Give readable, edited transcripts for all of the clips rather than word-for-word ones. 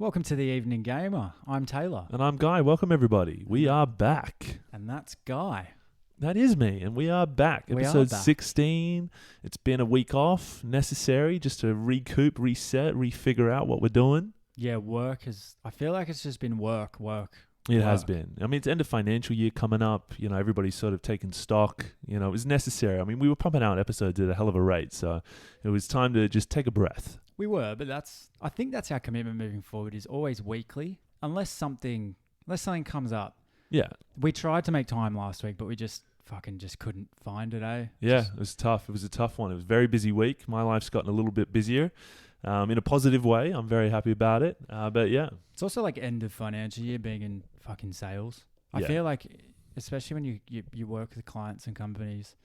Welcome to the Evening Gamer. I'm Taylor. And I'm Guy. Welcome, everybody. We are back. And that's Guy. That is me, and we are back. We are Episode back. 16. It's been a week off, necessary, just to recoup, reset, refigure out what we're doing. Yeah, I feel like it's just been work. It has been. I mean, it's end of financial year coming up. You know, everybody's sort of taking stock. You know, it was necessary. I mean, we were pumping out episodes at a hell of a rate, so it was time to just take a breath. We were, but I think that's our commitment moving forward is always weekly, unless something comes up. Yeah. We tried to make time last week, but we just couldn't find it, eh? Yeah, it was tough. It was a tough one. It was a very busy week. My life's gotten a little bit busier. In a positive way. I'm very happy about it. But yeah. It's also like end of financial year being in fucking sales. I Yeah. feel like, especially when you work with clients and companies,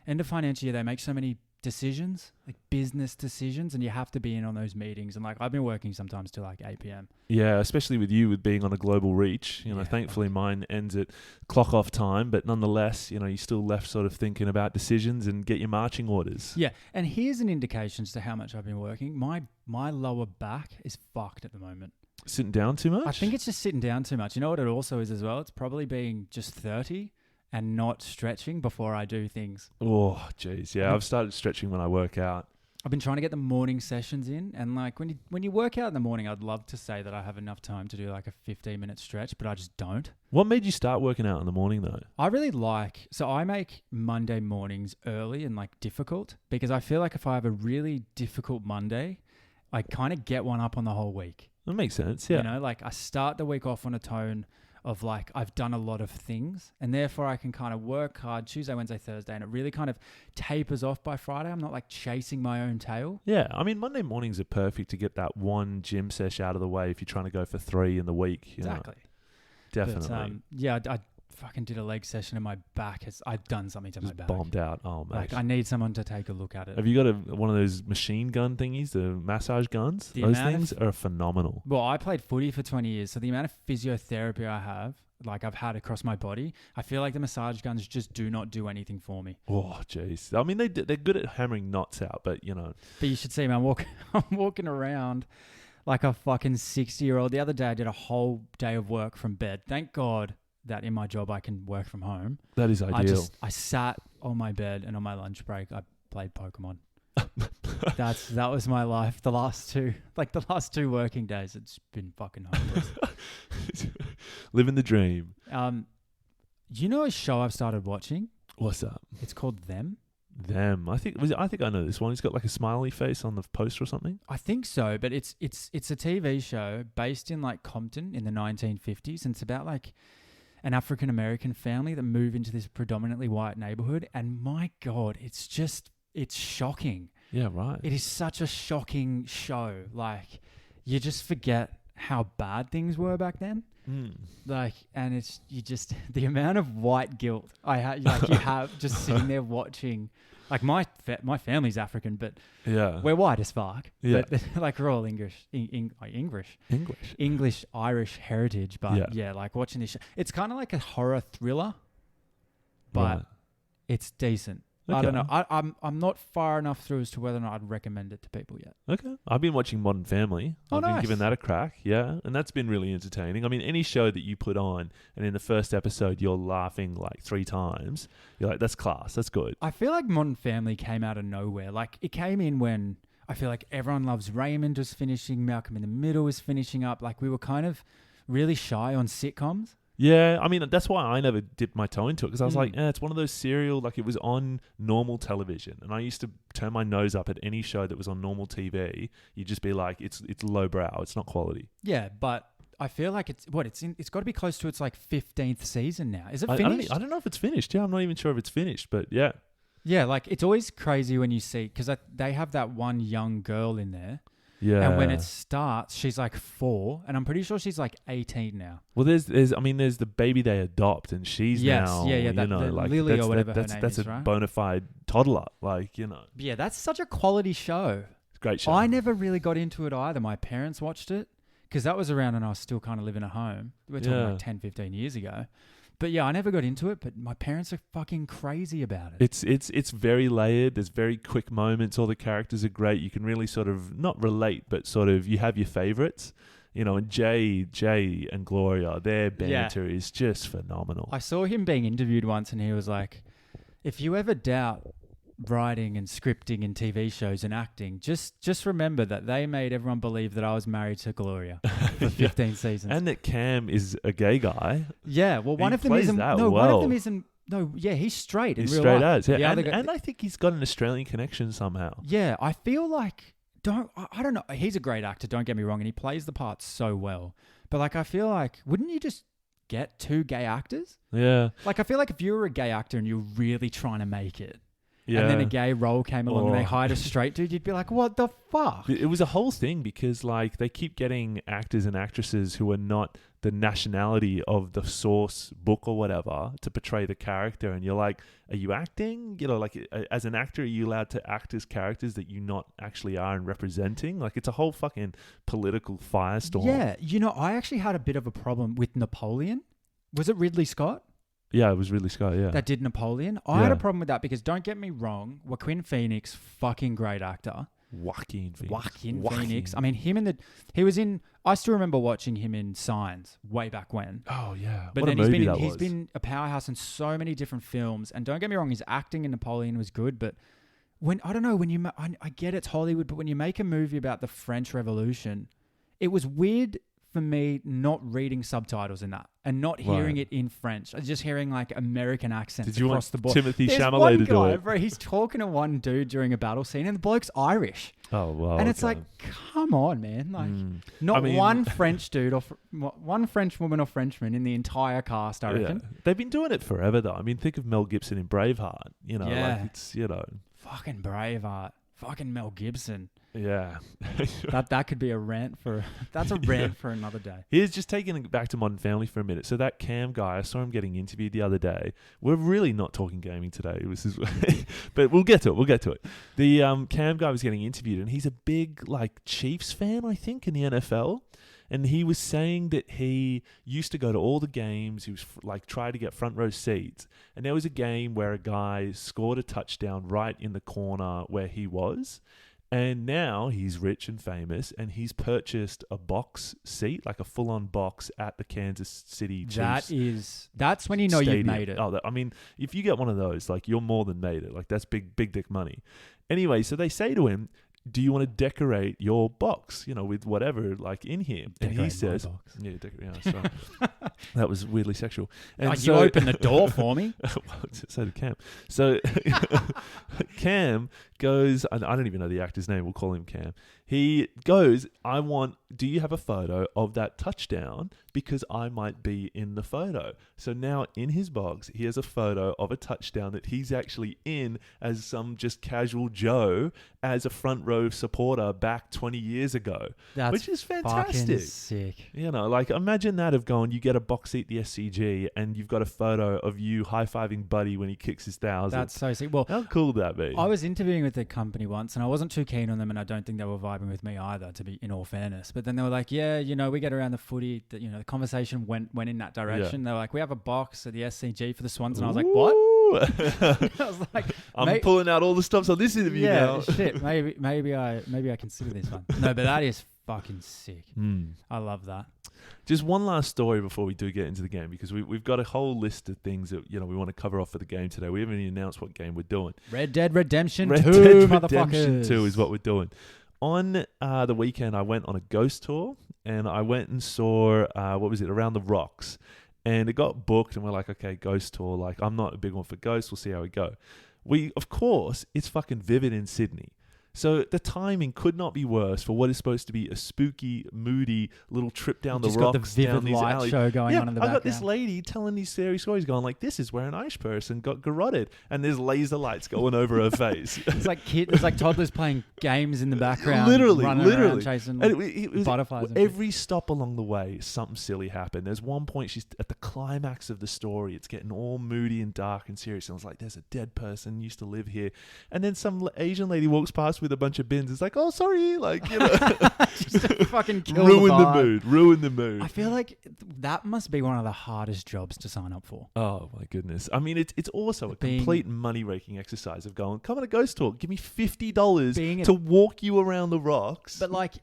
end of financial year, they make so many decisions, like business decisions, and you have to be in on those meetings. And like, I've been working sometimes till like 8 p.m. Yeah, especially with you with being on a global reach. You know, Yeah, thankfully mine ends at clock off time, but nonetheless, you know, you're still left sort of thinking about decisions and get your marching orders. Yeah. And here's an indication as to how much I've been working. My lower back is fucked at the moment. Sitting down too much? I think it's just sitting down too much. You know what it also is as well? It's probably being just 30 and not stretching before I do things. Oh, jeez. Yeah, I've started stretching when I work out. I've been trying to get the morning sessions in, and like when you work out in the morning, I'd love to say that I have enough time to do like a 15-minute stretch, but I just don't. What made you start working out in the morning though? I make Monday mornings early and like difficult, because I feel like if I have a really difficult Monday, I kind of get one up on the whole week. That makes sense, yeah. You know, like I start the week off on a tone of like I've done a lot of things, and therefore I can kind of work hard Tuesday, Wednesday, Thursday, and it really kind of tapers off by Friday. I'm not like chasing my own tail. Yeah, I mean, Monday mornings are perfect to get that one gym sesh out of the way if you're trying to go for 3 in the week. Exactly. Definitely. But, I fucking did a leg session and my back I've done something to my back. Bombed out. Oh, mate. Like I need someone to take a look at it. Have you got one of those machine gun thingies, the massage guns? Those things are phenomenal. Well, I played footy for 20 years, so the amount of physiotherapy I've had across my body, I feel like the massage guns just do not do anything for me. Oh, jeez. I mean, they're good at hammering knots out, but you know. But you should see me. I'm walking around like a fucking 60-year-old. The other day, I did a whole day of work from bed. Thank God that in my job I can work from home. That is ideal. I sat on my bed, and on my lunch break I played Pokemon. that was my life. The last two working days, it's been fucking hopeless. Living the dream. You know a show I've started watching? What's up? It's called Them. Them. I think I know this one. He's got like a smiley face on the poster or something. I think so, but it's a TV show based in like Compton in the 1950s, and it's about like an African-American family that move into this predominantly white neighborhood. And my God, it's shocking. Yeah, right. It is such a shocking show. Like, you just forget how bad things were back then. Like, and the amount of white guilt you have just sitting there watching. Like my family's African, but yeah, we're white as fuck. Yeah, but like we're all English, Irish heritage. But yeah, like watching this show, it's kind of like a horror thriller, but it's decent. Okay. I don't know. I'm not far enough through as to whether or not I'd recommend it to people yet. Okay. I've been watching Modern Family. Oh, I've been nice. giving that a crack. Yeah. And that's been really entertaining. I mean, any show that you put on and in the first episode you're laughing like 3 times, you're like, that's class. That's good. I feel like Modern Family came out of nowhere. Like, it came in when I feel like Everyone Loves Raymond was finishing, Malcolm in the Middle was finishing up. Like, we were kind of really shy on sitcoms. Yeah, I mean, that's why I never dipped my toe into it, because I was like, it's one of those serial, like it was on normal television, and I used to turn my nose up at any show that was on normal TV. You'd just be like, it's lowbrow, it's not quality. Yeah, but I feel like it's got to be close to its like 15th season now. Is it finished? I don't know if it's finished. Yeah, I'm not even sure if it's finished, but yeah. Yeah, like it's always crazy when you see, because they have that one young girl in there. Yeah. And when it starts, she's like 4, and I'm pretty sure she's like 18 now. Well, there's the baby they adopt, and she's now, like Lily or whatever her name that's is, a right? bona fide toddler, like, you know. Yeah, that's such a quality show. It's a great show. I never really got into it either. My parents watched it because that was around and I was still kind of living at home. We're talking like 10, 15 years ago. But yeah, I never got into it, but my parents are fucking crazy about it. It's very layered. There's very quick moments. All the characters are great. You can really sort of not relate, but sort of you have your favorites. You know, and Jay and Gloria, their banter is just phenomenal. I saw him being interviewed once and he was like, if you ever doubt writing and scripting and TV shows and acting, just remember that they made everyone believe that I was married to Gloria for 15 seasons. And that Cam is a gay guy. Yeah, well, one He of them plays isn't. that No, one well. of them isn't. No, yeah, he's straight. He's in real straight life. as, yeah. The other guy- And I think he's got an Australian connection somehow. Yeah, I feel like I don't know. He's a great actor. Don't get me wrong, and he plays the part so well. But like, I feel like, wouldn't you just get 2 gay actors? Yeah. Like, I feel like if you were a gay actor and you're really trying to make it, Yeah. and then a gay role came along and they hired a straight dude, you'd be like, what the fuck? It was a whole thing because like they keep getting actors and actresses who are not the nationality of the source book or whatever to portray the character, and you're like, are you acting? You know, like as an actor, are you allowed to act as characters that you not actually are and representing? Like it's a whole fucking political firestorm. Yeah, you know, I actually had a bit of a problem with Napoleon. Was it Ridley Scott? Yeah, it was Ridley Scott, yeah. That did Napoleon. I had a problem with that because, don't get me wrong, Joaquin Phoenix, fucking great actor. Joaquin Phoenix. I mean, he was in, I still remember watching him in Signs way back when. Oh, yeah. But what then a movie that was. he's been a powerhouse in so many different films. And don't get me wrong, his acting in Napoleon was good. But I get it's Hollywood, but when you make a movie about the French Revolution, it was weird for me not reading subtitles in that and not hearing it in French. I was just hearing like American accents Did you across want the board. Timothy There's Chalamet one to do guy, it? bro, he's talking to one dude during a battle scene and the bloke's Irish. Oh, wow. And it's like, come on, man. Like, one French dude or one French woman or Frenchman in the entire cast, I reckon. Yeah. They've been doing it forever, though. I mean, think of Mel Gibson in Braveheart. You know, like it's, you know. Fucking Braveheart. Fucking Mel Gibson. Yeah. that could be a rant for... That's a rant for another day. Here's just taking it back to Modern Family for a minute. So that Cam guy, I saw him getting interviewed the other day. We're really not talking gaming today. But we'll get to it. The Cam guy was getting interviewed, and he's a big like Chiefs fan, I think, in the NFL. And he was saying that he used to go to all the games. He was like trying to get front row seats. And there was a game where a guy scored a touchdown right in the corner where he was. And now he's rich and famous, and he's purchased a box seat, like a full-on box at the Kansas City Chiefs. That's when you know stadium. You've made it. I mean, if you get one of those, like you're more than made it. Like that's big dick money. Anyway, so they say to him, do you want to decorate your box, you know, with whatever like in here? And he says, sorry. That was weirdly sexual. And you opened the door for me. So did Cam. So Cam goes, I don't even know the actor's name. We'll call him Cam. He goes, do you have a photo of that touchdown? Because I might be in the photo. So now in his box, he has a photo of a touchdown that he's actually in as some just casual Joe as a front row supporter back 20 years ago. Which is fantastic. Fucking sick. You know, like imagine that of going, you get a box seat at the SCG and you've got a photo of you high-fiving Buddy when he kicks his 1,000. That's so sick. Well, how cool would that be? I was interviewing with a company once and I wasn't too keen on them and I don't think they were vibing with me either, to be in all fairness. But then they were like, yeah, you know, we get around the footy, that, you know, the conversation went in that direction. Yeah. They were like, we have a box at the SCG for the Swans. And I was like, what? I was like, I'm pulling out all the stops on this interview now. Shit, maybe I consider this one. No, but that is fucking sick. I love that. Just one last story before we do get into the game, because we've got a whole list of things that, you know, we want to cover off for the game today. We haven't even announced what game we're doing. Red Dead Redemption 2, Redemption 2 is what we're doing. On the weekend, I went on a ghost tour, and I went and saw, Around the Rocks. And it got booked, and we're like, okay, ghost tour. Like, I'm not a big one for ghosts. We'll see how we go. Of course, it's fucking Vivid in Sydney. So the timing could not be worse for what is supposed to be a spooky, moody little trip down the rocks. Got the Vivid Light show going on in the background. I got this lady telling these scary stories going like, this is where an Irish person got garroted. And there's laser lights going over her face. It's like toddlers playing games in the background. Literally. Around chasing it was, butterflies. Every stop along the way, something silly happened. There's one point she's at the climax of the story. It's getting all moody and dark and serious. And I was like, there's a dead person used to live here. And then some Asian lady walks past with a bunch of bins. It's like, oh, sorry. Like, you know. Just to fucking kill Ruin the mood. I feel like that must be one of the hardest jobs to sign up for. Oh, my goodness. I mean, it's also a complete money-raking exercise of going, come on a ghost tour. Give me $50 to walk you around the rocks. But like,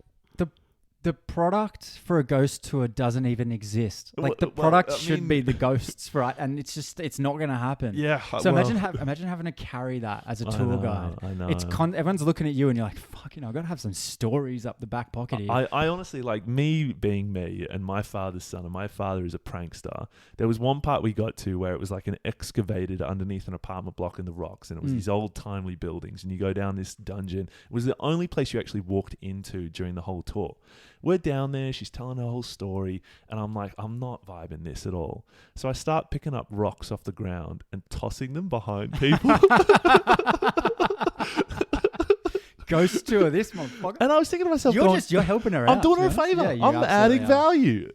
the product for a ghost tour doesn't even exist. Like the Well, product I should mean- be the ghosts, right? And it's not going to happen. Yeah. So imagine having to carry that as a tour guide. I know. Everyone's looking at you and you're like, fuck, I've got to have some stories up the back pocket here. I honestly, like, me being me and my father's son, and my father is a prankster. There was one part we got to where it was like an excavated underneath an apartment block in the rocks, and it was these old timely buildings, and you go down this dungeon. It was the only place you actually walked into during the whole tour. We're down there, she's telling her whole story, and I'm like, I'm not vibing this at all. So I start picking up rocks off the ground and tossing them behind people. Ghost tour, this motherfucker. And I was thinking to myself, You're helping her out. I'm doing her a favour. Yeah, you I'm adding absolutely value.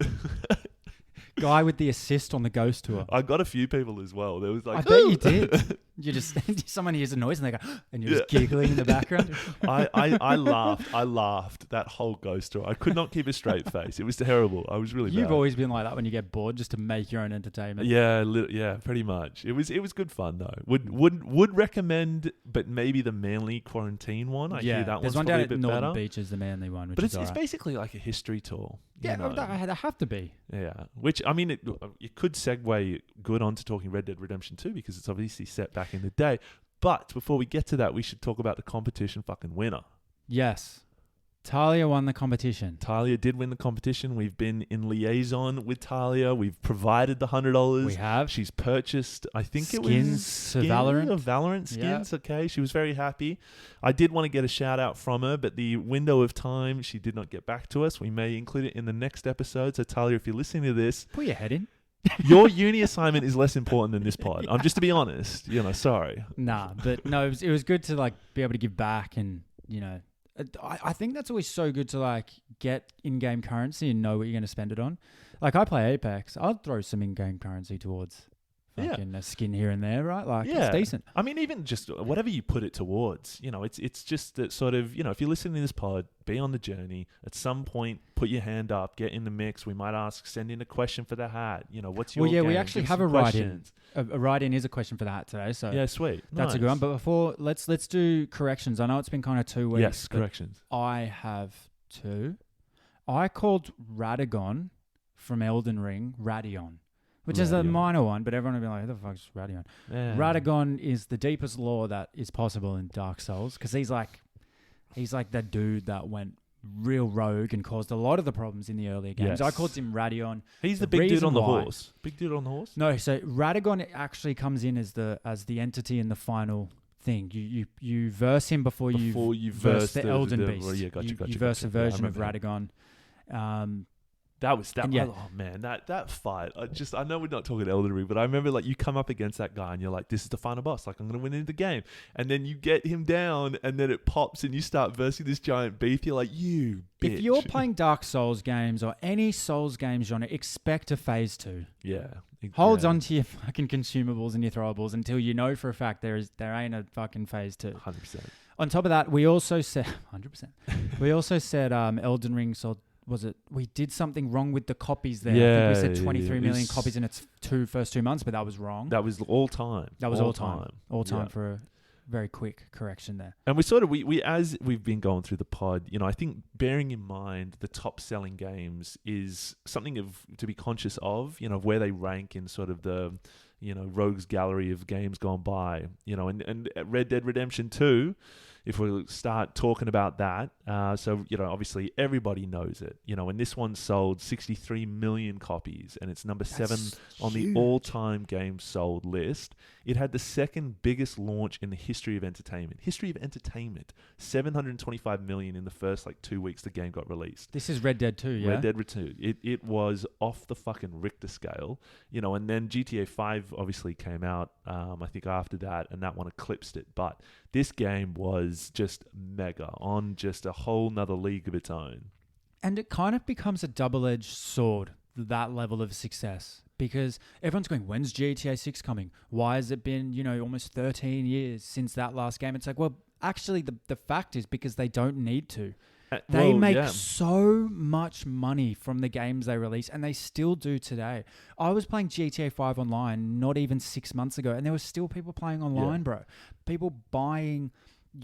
Guy with the assist on the ghost tour. I got a few people as well. There was like, I bet you did. You just someone hears a noise and they go, and you're just giggling in the background. I laughed that whole ghost tour. I could not keep a straight face. It was terrible. I was really You've bad. always been like that when you get bored, just to make your own entertainment. Yeah, pretty much. It was good fun though. Would recommend, but maybe the Manly quarantine one. I hear that there's one's one down probably a at bit Northern better. Beach is the Manly one, which But is it's alright. basically like a history tour. Yeah, you know? that have to be. Yeah, which I mean, it could segue good onto talking Red Dead Redemption 2 because it's obviously set back in the day. But before we get to that, we should talk about the competition fucking winner. Yes. Talia won the competition. Talia did win the competition. We've been in liaison with Talia. We've provided the $100. We have. She's purchased, I think it was Skins to Valorant. Valorant skins. Yeah. Okay, she was very happy. I did want to get a shout out from her, but the window of time, she did not get back to us. We may include it in the next episode. So Talia, if you're listening to this, Put your head in. your uni assignment is less important than this pod. I'm just to be honest. Sorry. Nah, but no, it was good to like be able to give back, and I think that's always so good to like get in-game currency and know what you're going to spend it on. Like I play Apex, I'll throw some in-game currency towards fucking a skin here and there, right? Like it's decent. I mean, even just whatever you put it towards, it's just that sort of, if you're listening to this pod, be on the journey. At some point, put your hand up, get in the mix. We might send in a question for the hat. What's your game? We actually Give have some a write-in. questions. A write-in is a question for the hat today, so Yeah, sweet. that's a good one. But before, let's do corrections. I know it's been kind of 2 weeks. Yes, corrections. I have 2. I called Radagon from Elden Ring Radion, which is a minor one, but everyone will be like, who the fuck's Radion? Yeah. Radagon is the deepest lore that is possible in Dark Souls, because he's like that dude that went real rogue and caused a lot of the problems in the earlier games. Yes. I called him Radion. He's the big dude reason on the why- horse. Big dude on the horse? No, so Radagon actually comes in as the entity in the final thing. You verse him before you verse the Elden Beast. Well, yeah, gotcha. You verse a version Yeah, of I remember Radagon. That was And yeah. Oh man, that fight. I know we're not talking Elden Ring, but I remember like you come up against that guy and you're like, this is the final boss. Like I'm gonna win in the game, and then you get him down, and then it pops, and you start versing this giant beef. You're like, you bitch. If you're playing Dark Souls games or any Souls game genre, expect a phase 2. yeah, Holds on to your fucking consumables and your throwables until you know for a fact there ain't a fucking phase 2. 100%. On top of that, we also said 100%. We also said Elden Ring sold. Was it? We did something wrong with the copies there. Yeah, I think we said 23 million it's- copies in its first 2 months, but that was wrong. That was all time. That was all time. All time Yeah. for a very quick correction there. And we sort of we as we've been going through the pod, I think bearing in mind the top selling games is something to be conscious of, of where they rank in sort of the rogues gallery of games gone by, and Red Dead Redemption 2, if we start talking about that, so obviously everybody knows it, and this one sold 63 million copies, and it's number 7 on the all-time games sold list. It had the second biggest launch in the history of entertainment. 725 million in the first 2 weeks the game got released. This is Red Dead 2, yeah? Red Dead 2. It was off the fucking Richter scale, and then GTA 5 obviously came out, I think after that, and that one eclipsed it. But this game was just mega on just a whole nother league of its own. And it kind of becomes a double-edged sword, that level of success. Because everyone's going, when's GTA 6 coming? Why has it been, almost 13 years since that last game? It's like, well, actually, the fact is because they don't need to. They make so much money from the games they release, and they still do today. I was playing GTA 5 online not even 6 months ago, and there were still people playing online, bro. People buying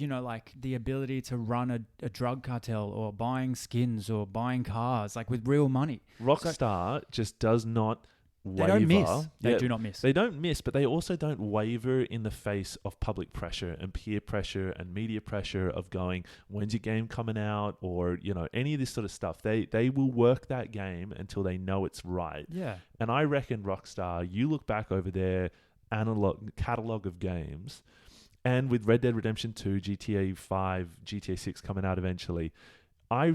like the ability to run a drug cartel or buying skins or buying cars, like with real money. Rockstar just does not waver. They don't miss. They do not miss. They don't miss, but they also don't waver in the face of public pressure and peer pressure and media pressure of going, when's your game coming out? Or, any of this sort of stuff. They will work that game until they know it's right. Yeah. And I reckon Rockstar, you look back over their catalog of games, and with Red Dead Redemption 2, GTA 5, GTA 6 coming out eventually, I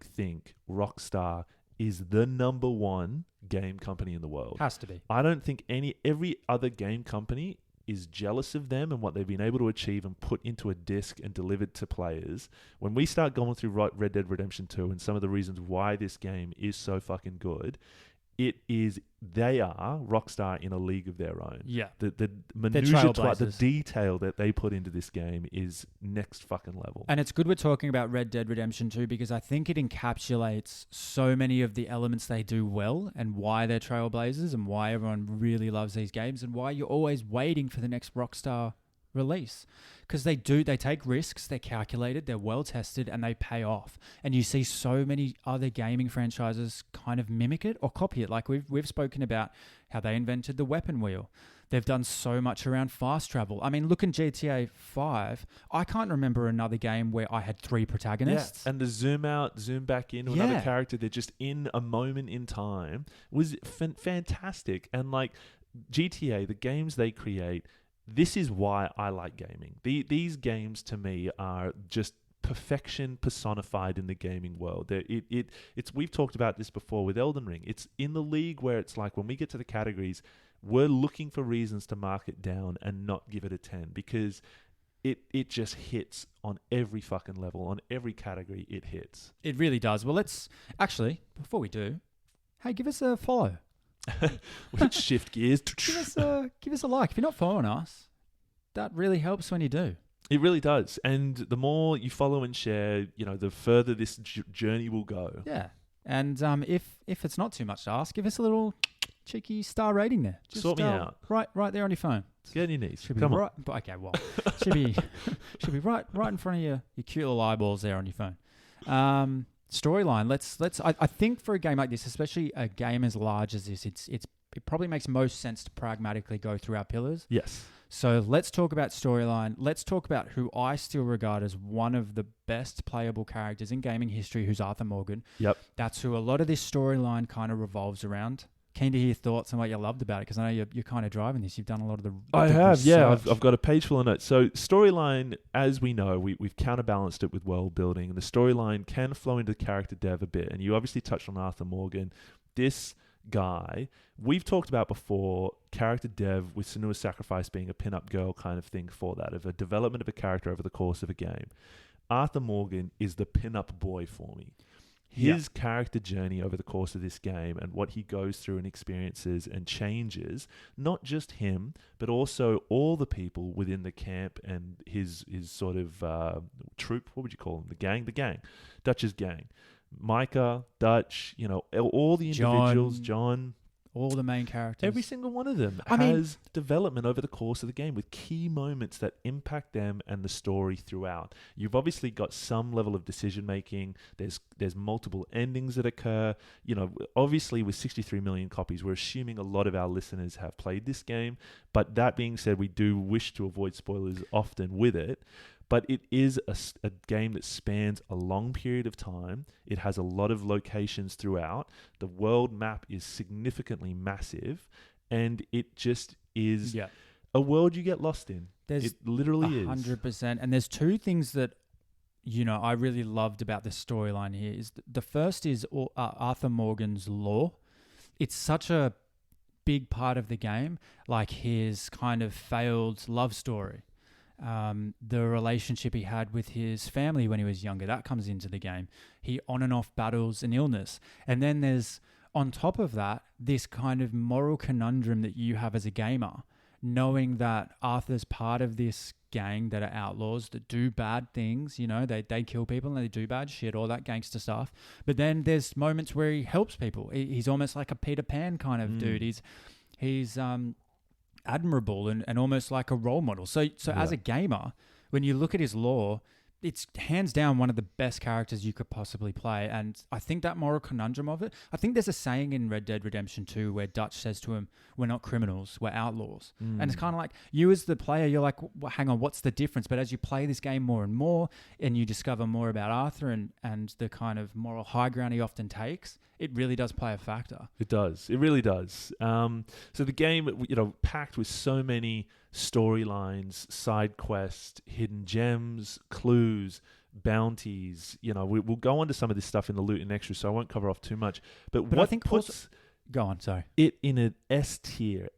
think Rockstar is the number one game company in the world. Has to be. I don't think every other game company is jealous of them and what they've been able to achieve and put into a disc and delivered to players. When we start going through Red Dead Redemption 2 and some of the reasons why this game is so fucking good, they are Rockstar in a league of their own. Yeah. The minutiae, the detail that they put into this game is next fucking level. And it's good we're talking about Red Dead Redemption 2 because I think it encapsulates so many of the elements they do well and why they're trailblazers and why everyone really loves these games and why you're always waiting for the next Rockstar release. Because they take risks, they're calculated, they're well tested, and they pay off. And you see so many other gaming franchises kind of mimic it or copy it. Like we've spoken about how they invented the weapon wheel. They've done so much around fast travel. I mean, look in GTA 5. I can't remember another game where I had 3 protagonists. Yeah. And the zoom out, zoom back into another character, they're just in a moment in time, was fantastic. And like GTA, the games they create, this is why I like gaming. These games to me are just perfection personified in the gaming world. We've talked about this before with Elden Ring. It's in the league where it's like when we get to the categories, we're looking for reasons to mark it down and not give it a 10 because it just hits on every fucking level, on every category it hits. It really does. Well, let's actually, before we do, hey, give us a follow. We'll shift gears. Give us a like. If you're not following us, that really helps when you do. It really does. And the more you follow and share, the further this journey will go. Yeah. And if it's not too much to ask, give us a little cheeky star rating there. Just, sort me out. Right there on your phone. Get on your knees. Should be Come right. On. Okay, well, should be right in front of your cute little eyeballs there on your phone. Storyline. Let's. I think for a game like this, especially a game as large as this, it probably makes most sense to pragmatically go through our pillars. Yes. So let's talk about storyline. Let's talk about who I still regard as one of the best playable characters in gaming history, who's Arthur Morgan. Yep. That's who a lot of this storyline kind of revolves around. Keen to hear your thoughts on what you loved about it, because I know you're kind of driving this. You've done a lot of the I have, research. yeah. I've got a page full of notes. So storyline, as we know, we've counterbalanced it with world building. And the storyline can flow into character dev a bit. And you obviously touched on Arthur Morgan. This guy, we've talked about before, character dev with Senua's Sacrifice being a pin-up girl kind of thing for that, of a development of a character over the course of a game. Arthur Morgan is the pin-up boy for me. His character journey over the course of this game and what he goes through and experiences and changes, not just him, but also all the people within the camp and his sort of troop. What would you call them? The gang. Dutch's gang. Micah, Dutch, all the individuals, John. All the main characters. Every single one of them has development over the course of the game with key moments that impact them and the story throughout. You've obviously got some level of decision making. There's multiple endings that occur. Obviously with 63 million copies, we're assuming a lot of our listeners have played this game. But that being said, we do wish to avoid spoilers often with it. But it is a game that spans a long period of time. It has a lot of locations throughout. The world map is significantly massive. And it just is a world you get lost in. It literally 100%. And there's 2 things that, I really loved about the storyline here. Is the first is Arthur Morgan's lore. It's such a big part of the game, like his kind of failed love story. The relationship he had with his family when he was younger, that comes into the game. He on and off battles an illness. And then there's, on top of that, this kind of moral conundrum that you have as a gamer, knowing that Arthur's part of this gang that are outlaws that do bad things, they kill people and they do bad shit, all that gangster stuff. But then there's moments where he helps people. He's almost like a Peter Pan kind of dude. He's admirable and almost like a role model. So as a gamer, when you look at his lore, it's hands down one of the best characters you could possibly play. And I think that moral conundrum of it, I think there's a saying in Red Dead Redemption 2 where Dutch says to him, we're not criminals, we're outlaws. And it's kind of like, you as the player, you're like, well, hang on, what's the difference? But as you play this game more and more, and you discover more about Arthur and the kind of moral high ground he often takes, it really does play a factor. It does. It really does. So the game, packed with so many storylines, side quests, hidden gems, clues, bounties. We'll go on to some of this stuff in the loot and extras, so I won't cover off too much. But what I think puts go on, sorry. it in an S tier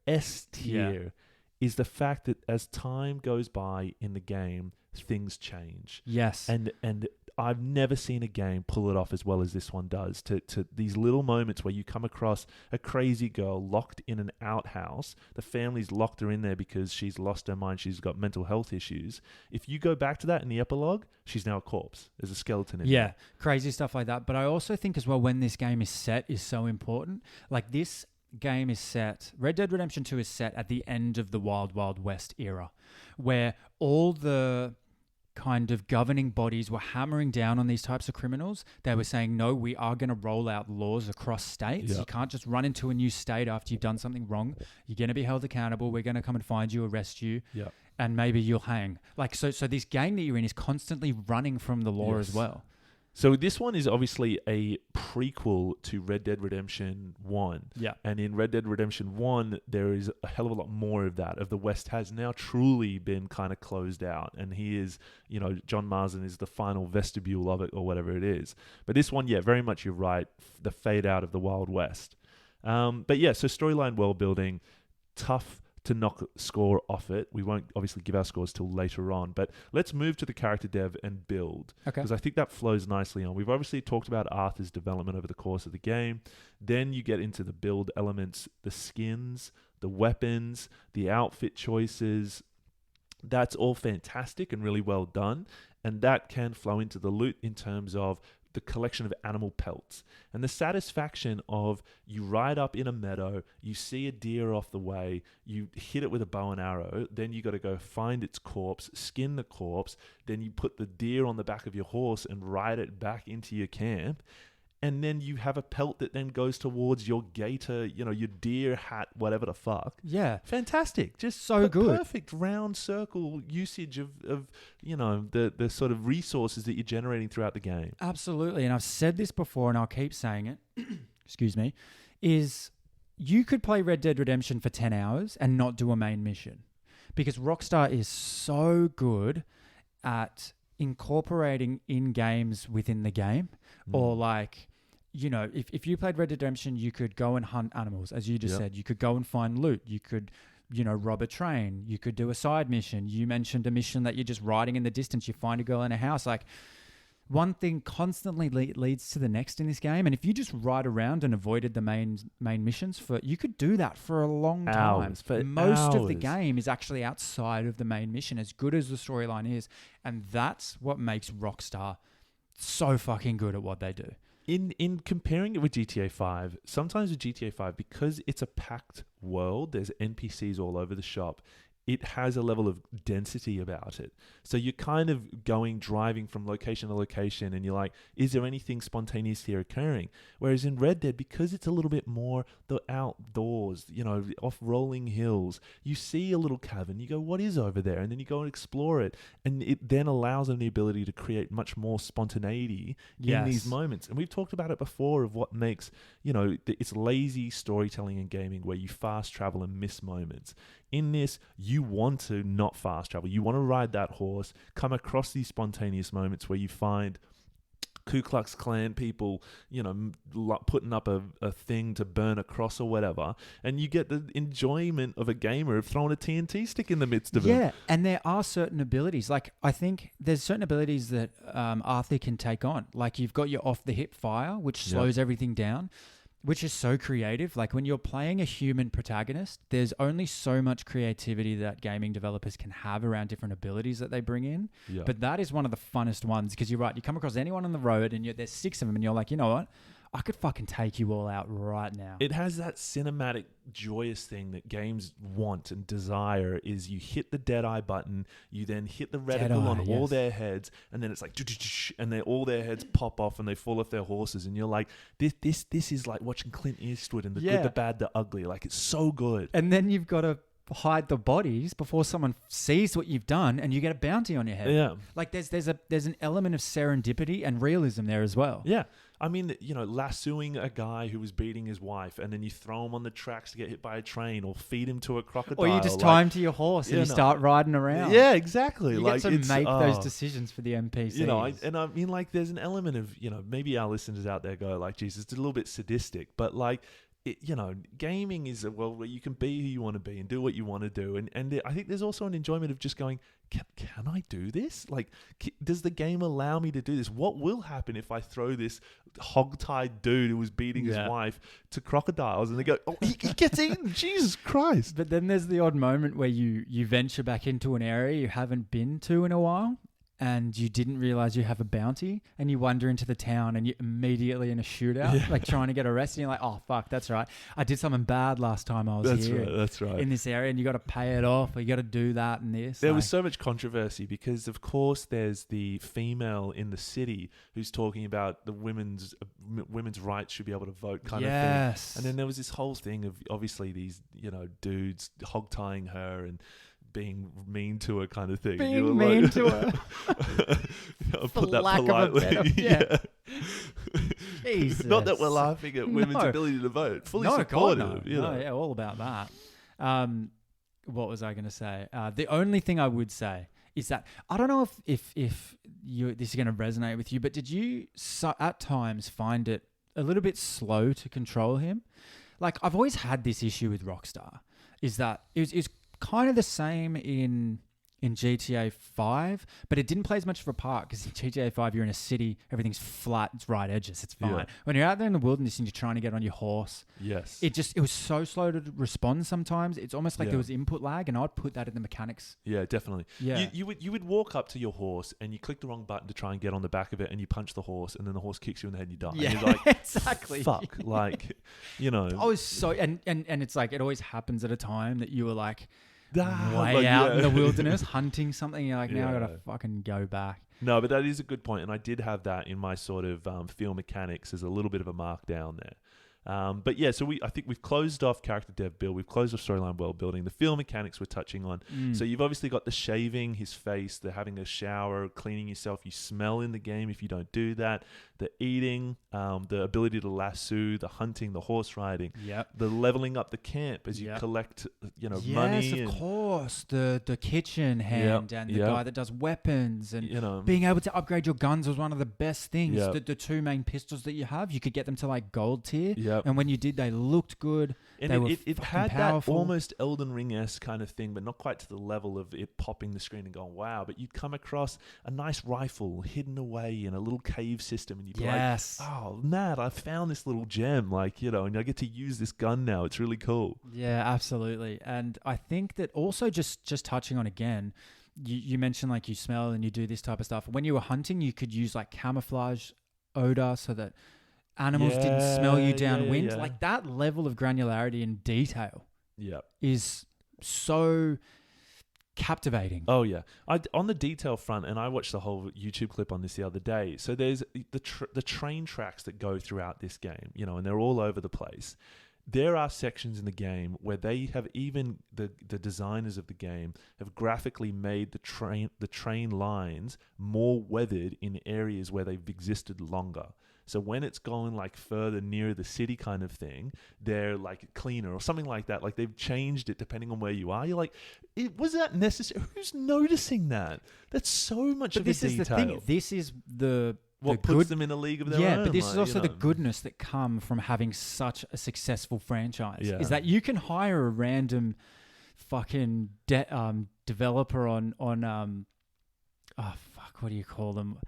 is the fact that as time goes by in the game, things change. Yes. And I've never seen a game pull it off as well as this one does. To these little moments where you come across a crazy girl locked in an outhouse. The family's locked her in there because she's lost her mind. She's got mental health issues. If you go back to that in the epilogue, she's now a corpse. There's a skeleton in there. Yeah, crazy stuff like that. But I also think as well when this game is set is so important. Like this game is set, Red Dead Redemption 2 is set at the end of the Wild Wild West era, where all the kind of governing bodies were hammering down on these types of criminals. They were saying, no, we are going to roll out laws across states. Yep. You can't just run into a new state after you've done something wrong. You're going to be held accountable. We're going to come and find you, arrest you, and maybe you'll hang. Like, so this game that you're in is constantly running from the law as well. So this one is obviously a prequel to Red Dead Redemption 1. Yeah. And in Red Dead Redemption 1, there is a hell of a lot more of that. Of the West has now truly been kind of closed out. And he is, John Marsden is the final vestibule of it or whatever it is. But this one, very much you're right. The fade out of the Wild West. But yeah, so storyline world building, tough to knock score off it. We won't obviously give our scores till later on, but let's move to the character dev and build. Okay. Because I think that flows nicely on. We've obviously talked about Arthur's development over the course of the game. Then you get into the build elements, the skins, the weapons, the outfit choices. That's all fantastic and really well done. And that can flow into the loot in terms of the collection of animal pelts and the satisfaction of you ride up in a meadow, you see a deer off the way, you hit it with a bow and arrow, then you got to go find its corpse, skin the corpse, then you put the deer on the back of your horse and ride it back into your camp. And then you have a pelt that then goes towards your gator, your deer hat, whatever the fuck. Yeah. Fantastic. Just so good. Perfect round circle usage of the sort of resources that you're generating throughout the game. Absolutely. And I've said this before and I'll keep saying it. Excuse me. Is you could play Red Dead Redemption for 10 hours and not do a main mission. Because Rockstar is so good at incorporating in games within the game. Or like, if you played Red Dead Redemption, you could go and hunt animals, as you just said. You could go and find loot. You could, rob a train. You could do a side mission. You mentioned a mission that you're just riding in the distance. You find a girl in a house. Like, one thing constantly leads to the next in this game. And if you just ride around and avoided the main missions, you could do that for a long time. Most of the game is actually outside of the main mission, as good as the storyline is. And that's what makes Rockstar so fucking good at what they do. In comparing it with GTA 5, sometimes with GTA 5, because it's a packed world, there's NPCs all over the shop, it has a level of density about it. So you're kind of driving from location to location and you're like, is there anything spontaneous here occurring? Whereas in Red Dead, because it's a little bit more the outdoors, off rolling hills, you see a little cavern, you go, what is over there? And then you go and explore it. And it then allows them the ability to create much more spontaneity in these moments. And we've talked about it before of what makes, it's lazy storytelling and gaming where you fast travel and miss moments. In this, you want to not fast travel. You want to ride that horse, come across these spontaneous moments where you find Ku Klux Klan people, putting up a thing to burn a cross or whatever, and you get the enjoyment of a gamer of throwing a TNT stick in the midst of it. Yeah, and there are certain abilities. Like, I think there's certain abilities that Arthur can take on. Like, you've got your off-the-hip fire, which slows everything down, which is so creative. Like, when you're playing a human protagonist, there's only so much creativity that gaming developers can have around different abilities that they bring in. Yeah. But that is one of the funnest ones because you're right. You come across anyone on the road and there's 6 of them and you're like, you know what? I could fucking take you all out right now. It has that cinematic, joyous thing that games want and desire is you hit the Deadeye button, you then hit the reticle on all their heads, and then it's like, and all their heads pop off and they fall off their horses, and you're like, this is like watching Clint Eastwood and the good, the bad, the ugly. Like, it's so good. And then you've got to hide the bodies before someone sees what you've done, and you get a bounty on your head. Yeah. Like there's an element of serendipity and realism there as well. Yeah. I mean, lassoing a guy who was beating his wife, and then you throw him on the tracks to get hit by a train, or feed him to a crocodile. Or you just tie him to your horse and you start riding around. Yeah, exactly. You get to make those decisions for the NPCs. I mean, like, there's an element of, maybe our listeners out there go like, Jesus, it's a little bit sadistic, but like, gaming is where you can be who you want to be and do what you want to do. And I think there's also an enjoyment of just going, can I do this? Like, does the game allow me to do this? What will happen if I throw this hog-tied dude who was beating his wife to crocodiles, and they go, oh, he gets eaten. Jesus Christ. But then there's the odd moment where you venture back into an area you haven't been to in a while, and you didn't realize you have a bounty, and you wander into the town and you're immediately in a shootout, like trying to get arrested. And you're like, oh, fuck, that's right. I did something bad last time I was here. That's right. In this area, and you got to pay it off, or you got to do that and this. There was so much controversy because, of course, there's the female in the city who's talking about the women's rights should be able to vote kind of thing. And then there was this whole thing of, obviously, these, dudes hog-tying her and being mean to her kind of thing. Being mean to her. I'll put that politely. Yeah. Jesus. Not that we're laughing at women's ability to vote. Fully supportive. All about that. What was I going to say? The only thing I would say is that I don't know if this is going to resonate with you, but did you at times find it a little bit slow to control him? Like, I've always had this issue with Rockstar, is that it's kind of the same in GTA 5, but it didn't play as much of a part because in GTA 5 you're in a city, everything's flat, it's right edges, it's fine. When you're out there in the wilderness and you're trying to get on your horse, it was so slow to respond sometimes. It's almost like there was input lag, and I'd put that in the mechanics. Yeah, definitely. Yeah. You would walk up to your horse and you click the wrong button to try and get on the back of it, and you punch the horse, and then the horse kicks you in the head and you die. Yeah, and you're like, exactly. Fuck, like, I was so and it's like it always happens at a time that you were like out in the wilderness hunting something. You're like, now I gotta fucking go back. No, but that is a good point, and I did have that in my sort of field mechanics as a little bit of a markdown there. But yeah, so I think we've closed off character dev build, we've closed off storyline world building, the field mechanics we're touching on. So you've obviously got the shaving his face, the having a shower, cleaning yourself. You smell in the game if you don't do that. The eating, the ability to lasso, the hunting, the horse riding, the leveling up the camp as you collect, money. Yes, of course. The kitchen hand and the guy that does weapons, and being able to upgrade your guns was one of the best things. The two main pistols that you have, you could get them to like gold tier. And when you did, they looked good. And it had powerful. That almost Elden Ring-esque kind of thing, but not quite to the level of it popping the screen and going, wow. But you'd come across a nice rifle hidden away in a little cave system, and you'd be like, oh, Matt, I found this little gem, like, and I get to use this gun now. It's really cool. Yeah, absolutely. And I think that also just touching on again, you mentioned like you smell and you do this type of stuff. When you were hunting, you could use like camouflage odor so that animals didn't smell you downwind. Like that level of granularity and detail is so captivating. Oh yeah. On the detail front, and I watched the whole YouTube clip on this the other day. So there's the train tracks that go throughout this game, and they're all over the place. There are sections in the game where they have, even the designers of the game have graphically made the train lines more weathered in areas where they've existed longer. So when it's going like further near the city kind of thing, they're like cleaner or something like that. Like they've changed it depending on where you are. You're like, was that necessary? Who's noticing that? That's so much of a detail. This is the thing. This is what puts them in a league of their own. Yeah, but this is also the goodness that come from having such a successful franchise. Yeah. Is that you can hire a random fucking developer on what do you call them?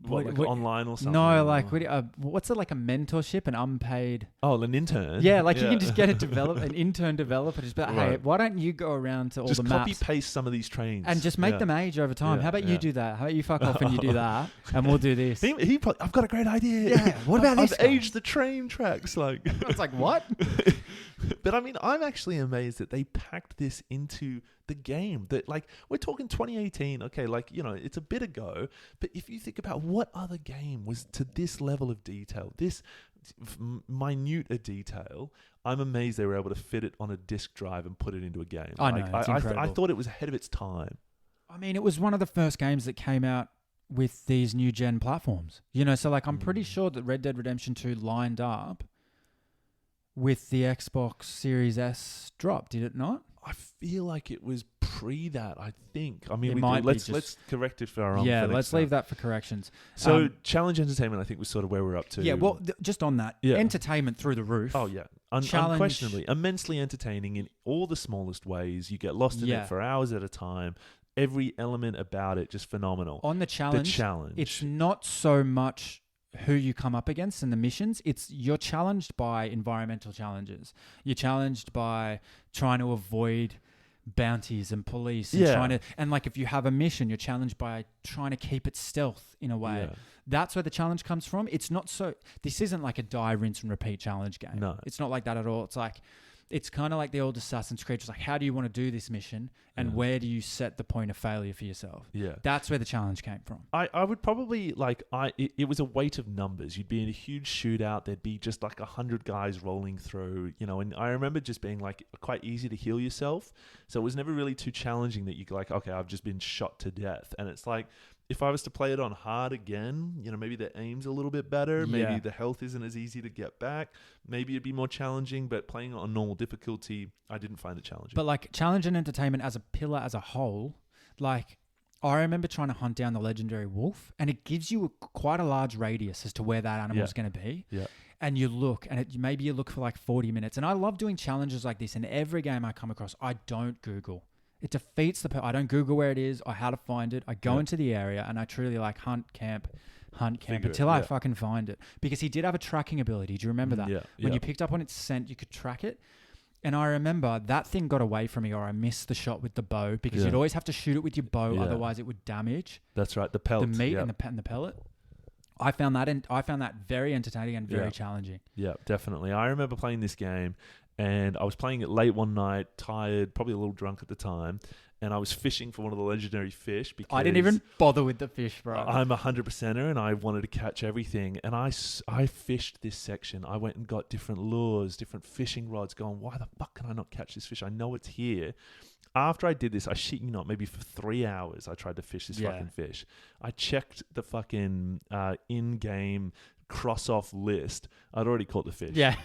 Like online or something? No, like what's it, like a mentorship, an unpaid? Oh, an intern. Yeah, like you can just get an intern developer, just be like, hey, why don't you go around to all just the maps, copy paste some of these trains, and just make them age over time. How about you do that? How about you fuck off and you do that, and we'll do this. I've got a great idea. Yeah. What about this? I've aged the train tracks. Like it's like what? But I mean, I'm actually amazed that they packed this into the game. That, like, we're talking 2018. Okay, like, you know, it's a bit ago. But if you think about what other game was to this level of detail, this minute a detail, I'm amazed they were able to fit it on a disk drive and put it into a game. I know, it's incredible. I thought it was ahead of its time. I mean, it was one of the first games that came out with these new gen platforms. You know, so like I'm pretty sure that Red Dead Redemption 2 lined up with the Xbox Series S drop, did it not? I feel like it was pre that, I think. I mean, let's correct it for our own. Yeah, let's leave that for corrections. So Challenge Entertainment, I think, was sort of where we're up to. Yeah, well, just on that, entertainment through the roof. Oh, yeah. Unquestionably. Immensely entertaining in all the smallest ways. You get lost in it for hours at a time. Every element about it just phenomenal. On the challenge, it's not so much who you come up against in the missions. You're challenged by environmental challenges. You're challenged by trying to avoid bounties and police and and like if you have a mission, you're challenged by trying to keep it stealth in a way. That's where the challenge comes from. This isn't like a die, rinse and repeat challenge game. No, it's not like that at all. It's kind of like the old Assassin's Creed. It's like, how do you want to do this mission, and where do you set the point of failure for yourself? Yeah, that's where the challenge came from. I would probably it was a weight of numbers. You'd be in a huge shootout. There'd be just like 100 guys rolling through, you know. And I remember just being like quite easy to heal yourself. So it was never really too challenging that you like, okay, I've just been shot to death, and it's like, if I was to play it on hard again, you know, maybe the aim's a little bit better. Maybe the health isn't as easy to get back. Maybe it'd be more challenging, but playing it on normal difficulty, I didn't find it challenging. But like challenge and entertainment as a pillar, as a whole, like I remember trying to hunt down the legendary wolf, and it gives you quite a large radius as to where that animal is going to be. Yeah. And you look, and maybe you look for like 40 minutes. And I love doing challenges like this. In every game I come across, I don't Google. It defeats I don't Google where it is or how to find it. I go into the area and I truly like hunt camp until I fucking find it. Because he did have a tracking ability. Do you remember that? When you picked up on its scent, you could track it. And I remember that thing got away from me, or I missed the shot with the bow, because you'd always have to shoot it with your bow. Otherwise it would damage. That's right. The pelt. The meat and the pellet. I found that very entertaining and very challenging. Yeah, definitely. I remember playing this game, and I was playing it late one night, tired, probably a little drunk at the time, and I was fishing for one of the legendary fish because I didn't even bother with the fish, bro. I'm a 100%er, and I wanted to catch everything. And I fished this section. I went and got different lures, different fishing rods, going, why the fuck can I not catch this fish? I know it's here. After I did this, I shit you not, maybe for 3 hours, I tried to fish this fucking fish. I checked the fucking in-game cross-off list. I'd already caught the fish. Yeah,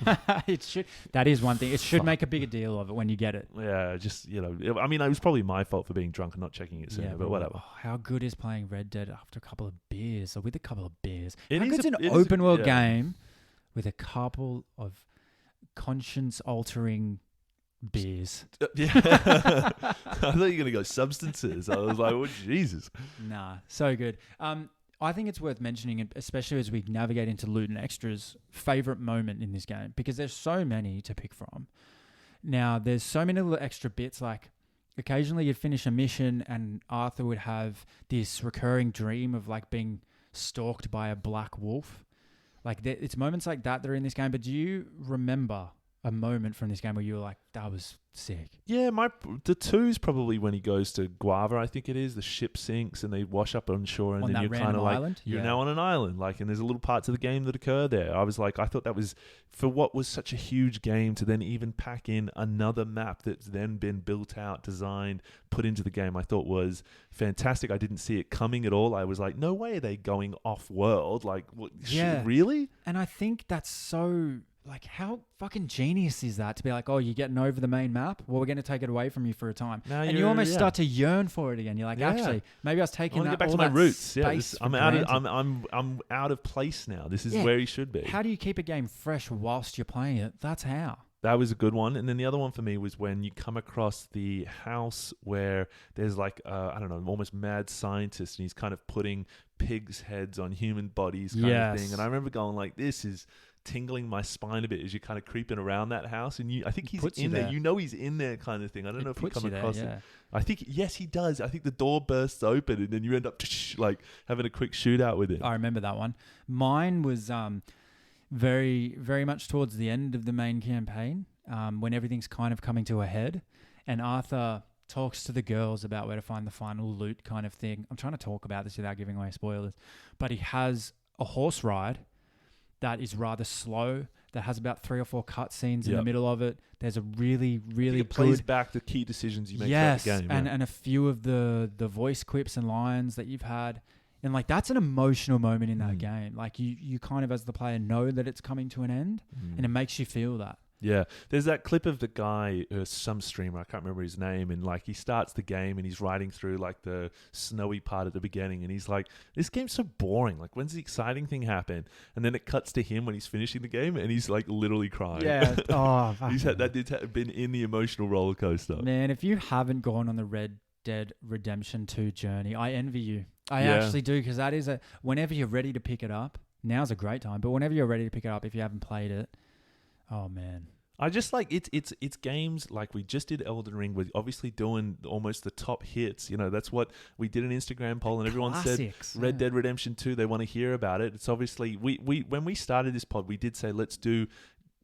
it should. That is one thing. It should make a bigger deal of it when you get it. Yeah, just, you know, I mean, it was probably my fault for being drunk and not checking it sooner, but whatever. Oh, how good is playing Red Dead after a couple of beers, or with a couple of beers? How good's an open-world game with a couple of conscience-altering beers? Yeah. I thought you were going to go substances. I was like, oh, Jesus. Nah, so good. I think it's worth mentioning, especially as we navigate into loot and extras, favorite moment in this game, because there's so many to pick from. Now, there's so many little extra bits, like occasionally you'd finish a mission and Arthur would have this recurring dream of like being stalked by a black wolf. Like it's moments like that are in this game. But do you remember a moment from this game where you were like, that was sick? Yeah, the 2's probably when he goes to Guava, I think it is. The ship sinks and they wash up on shore, and then you're kind of like, you're now on an island. Like, and there's little parts of the game that occur there. I was like, I thought that was, for what was such a huge game, to then even pack in another map that's then been built out, designed, put into the game, I thought was fantastic. I didn't see it coming at all. I was like, no way are they going off world. Like, what, really? And I think that's so... Like, how fucking genius is that to be like, oh, you're getting over the main map? Well, we're going to take it away from you for a time. And you almost start to yearn for it again. You're like, actually, maybe I was taking that. I want to get back to my roots. Yeah, I'm out of place now. This is where you should be. How do you keep a game fresh whilst you're playing it? That's how. That was a good one. And then the other one for me was when you come across the house where there's like, I don't know, almost mad scientist, and he's kind of putting pigs' heads on human bodies kind of thing. And I remember going like, this is tingling my spine a bit as you're kind of creeping around that house. And I think he's in there. You know he's in there kind of thing. I don't know if you come across it. I think, yes, he does. I think the door bursts open and then you end up like having a quick shootout with him. I remember that one. Mine was... very, very much towards the end of the main campaign, when everything's kind of coming to a head, and Arthur talks to the girls about where to find the final loot kind of thing. I'm trying to talk about this without giving away spoilers, but he has a horse ride that is rather slow, that has about 3 or 4 cutscenes in the middle of it. There's a really, really it plays back the key decisions you make throughout the game. And a few of the voice clips and lines that you've had. And like that's an emotional moment in that game. Like you kind of as the player know that it's coming to an end, and it makes you feel that. Yeah, there's that clip of the guy, some streamer, I can't remember his name, and like he starts the game and he's riding through like the snowy part at the beginning, and he's like, "This game's so boring. Like, when's the exciting thing happen?" And then it cuts to him when he's finishing the game, and he's like literally crying. Yeah, that dude's been in the emotional roller coaster. Man, if you haven't gone on the Red Dead Redemption 2 journey, I envy you. I actually do, because that is whenever you're ready to pick it up, now's a great time. But whenever you're ready to pick it up, if you haven't played it, oh man. I just like it's games like we just did Elden Ring. We're obviously doing almost the top hits. You know, that's what we did an Instagram poll, and everyone said Red Dead Redemption 2. They want to hear about it. It's obviously we when we started this pod, we did say let's do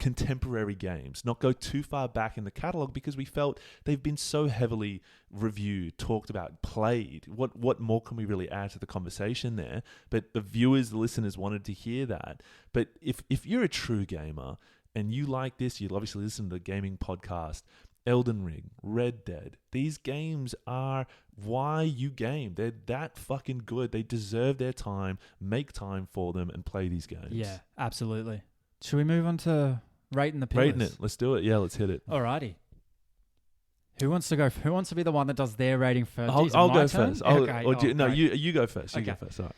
contemporary games, not go too far back in the catalog, because we felt they've been so heavily reviewed, talked about, played. What more can we really add to the conversation there? But the viewers, the listeners wanted to hear that. But if you're a true gamer and you like this, you'll obviously listen to the gaming podcast. Elden Ring, Red Dead, these games are why you game. They're that fucking good. They deserve their time. Make time for them and play these games. Yeah, absolutely. Should we move on to rating the pillars? Rating it. Let's do it. Yeah, let's hit it. Alrighty. Who wants to go? Who wants to be the one that does their rating first? I'll go first. You go first. You go first. All right.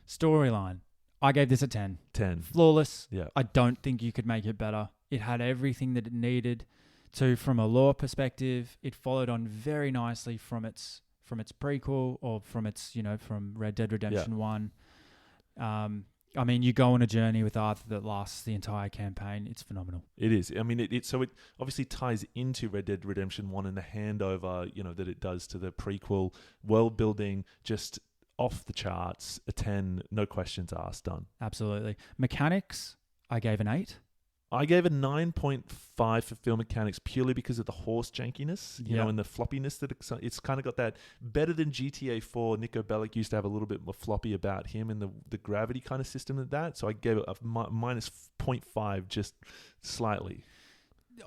Storyline. I gave this a 10. 10. Flawless. Yeah. I don't think you could make it better. It had everything that it needed to, from a lore perspective. It followed on very nicely from its prequel, or from its, from Red Dead Redemption 1. I mean, you go on a journey with Arthur that lasts the entire campaign. It's phenomenal. It is. I mean, it obviously ties into Red Dead Redemption 1 and the handover, that it does to the prequel. World building, just off the charts. A 10, no questions asked, done. Absolutely. Mechanics, I gave an 8. I gave a 9.5 for film mechanics purely because of the horse jankiness, and the floppiness that it's kind of got that better than GTA 4. Nico Bellic used to have a little bit more floppy about him and the gravity kind of system of that. So I gave it a minus 0.5 just slightly.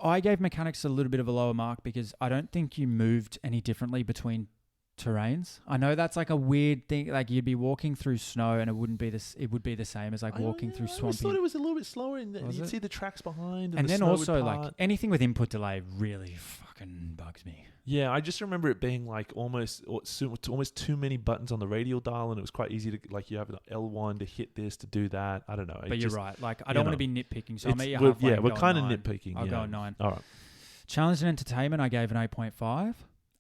I gave mechanics a little bit of a lower mark because I don't think you moved any differently between terrains. I know that's like a weird thing. Like you'd be walking through snow and it wouldn't be this. It would be the same as like walking through swampy. I thought it was a little bit slower, and you'd see the tracks behind. And then also like anything with input delay really fucking bugs me. Yeah, I just remember it being like almost too many buttons on the radial dial, and it was quite easy to like you have an L1 to hit this to do that. I don't know. But you're right. Like I don't want to be nitpicking, so I'll meet you halfway. Yeah, we're kind of nitpicking. I'll go a 9. All right. Challenge and entertainment, I gave an 8.5.